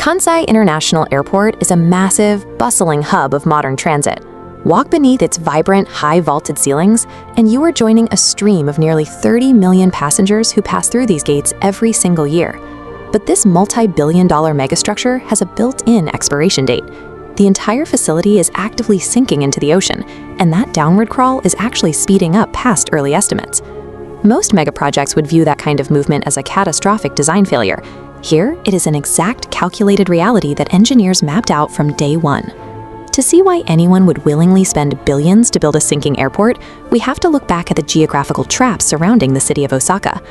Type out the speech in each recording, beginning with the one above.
Kansai International Airport is a massive, bustling hub of modern transit. Walk beneath its vibrant, high-vaulted ceilings, and you are joining a stream of nearly 30 million passengers who pass through these gates every single year. But this multi-billion-dollar megastructure has a built-in expiration date. The entire facility is actively sinking into the ocean, and that downward crawl is actually speeding up past early estimates. Most megaprojects would view that kind of movement as a catastrophic design failure. Here, it is an exact calculated reality that engineers mapped out from day one. To see why anyone would willingly spend billions to build a sinking airport, we have to look back at the geographical traps surrounding the city of Osaka.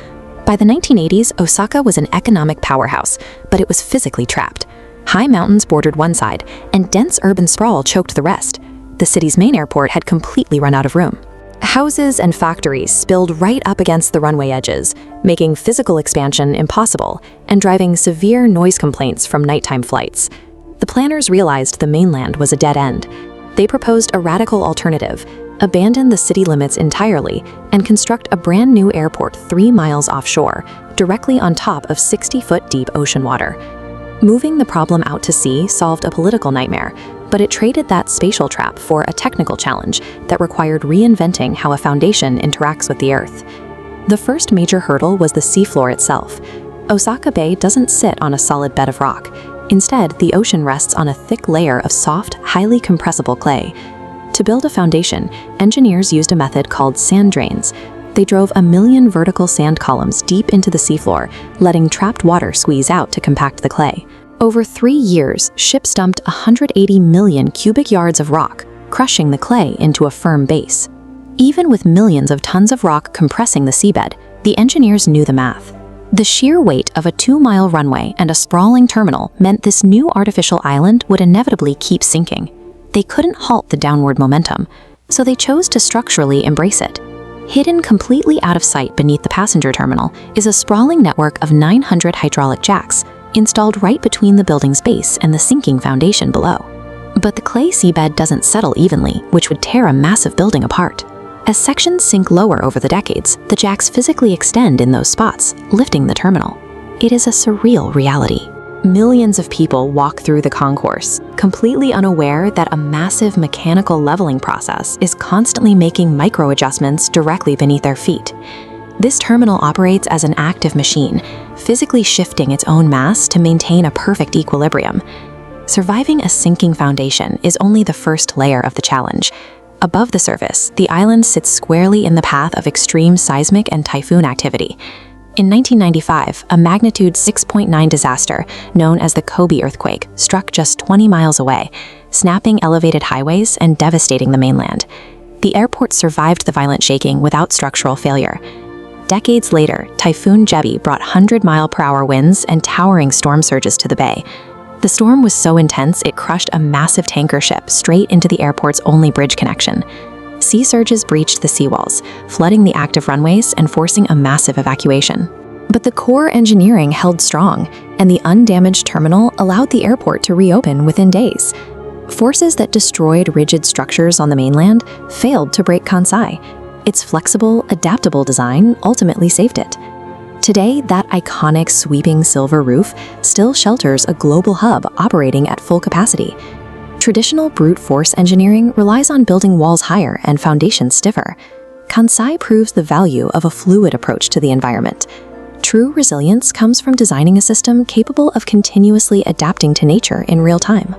By the 1980s, Osaka was an economic powerhouse, but it was physically trapped. High mountains bordered one side, and dense urban sprawl choked the rest. The city's main airport had completely run out of room. Houses and factories spilled right up against the runway edges, making physical expansion impossible and driving severe noise complaints from nighttime flights. The planners realized the mainland was a dead end. They proposed a radical alternative: abandon the city limits entirely and construct a brand new airport 3 miles offshore, directly on top of 60-foot deep ocean water. Moving the problem out to sea solved a political nightmare, but it traded that spatial trap for a technical challenge that required reinventing how a foundation interacts with the Earth. The first major hurdle was the seafloor itself. Osaka Bay doesn't sit on a solid bed of rock. Instead, the ocean rests on a thick layer of soft, highly compressible clay. To build a foundation, engineers used a method called sand drains. They drove 1 million vertical sand columns deep into the seafloor, letting trapped water squeeze out to compact the clay. Over 3 years, ships dumped 180 million cubic yards of rock, crushing the clay into a firm base. Even with millions of tons of rock compressing the seabed, the engineers knew the math. The sheer weight of a 2-mile runway and a sprawling terminal meant this new artificial island would inevitably keep sinking. They couldn't halt the downward momentum, so they chose to structurally embrace it. Hidden completely out of sight beneath the passenger terminal is a sprawling network of 900 hydraulic jacks, installed right between the building's base and the sinking foundation below. But the clay seabed doesn't settle evenly, which would tear a massive building apart. As sections sink lower over the decades, the jacks physically extend in those spots, lifting the terminal. It is a surreal reality. Millions of people walk through the concourse, completely unaware that a massive mechanical leveling process is constantly making micro-adjustments directly beneath their feet. This terminal operates as an active machine, physically shifting its own mass to maintain a perfect equilibrium. Surviving a sinking foundation is only the first layer of the challenge. Above the surface, the island sits squarely in the path of extreme seismic and typhoon activity. In 1995, a magnitude 6.9 disaster, known as the Kobe earthquake, struck just 20 miles away, snapping elevated highways and devastating the mainland. The airport survived the violent shaking without structural failure. Decades later, Typhoon Jebi brought 100-mile-per-hour winds and towering storm surges to the bay. The storm was so intense it crushed a massive tanker ship straight into the airport's only bridge connection. Sea surges breached the seawalls, flooding the active runways and forcing a massive evacuation. But the core engineering held strong, and the undamaged terminal allowed the airport to reopen within days. Forces that destroyed rigid structures on the mainland failed to break Kansai. Its flexible, adaptable design ultimately saved it. Today, that iconic sweeping silver roof still shelters a global hub operating at full capacity. Traditional brute force engineering relies on building walls higher and foundations stiffer. Kansai proves the value of a fluid approach to the environment. True resilience comes from designing a system capable of continuously adapting to nature in real time.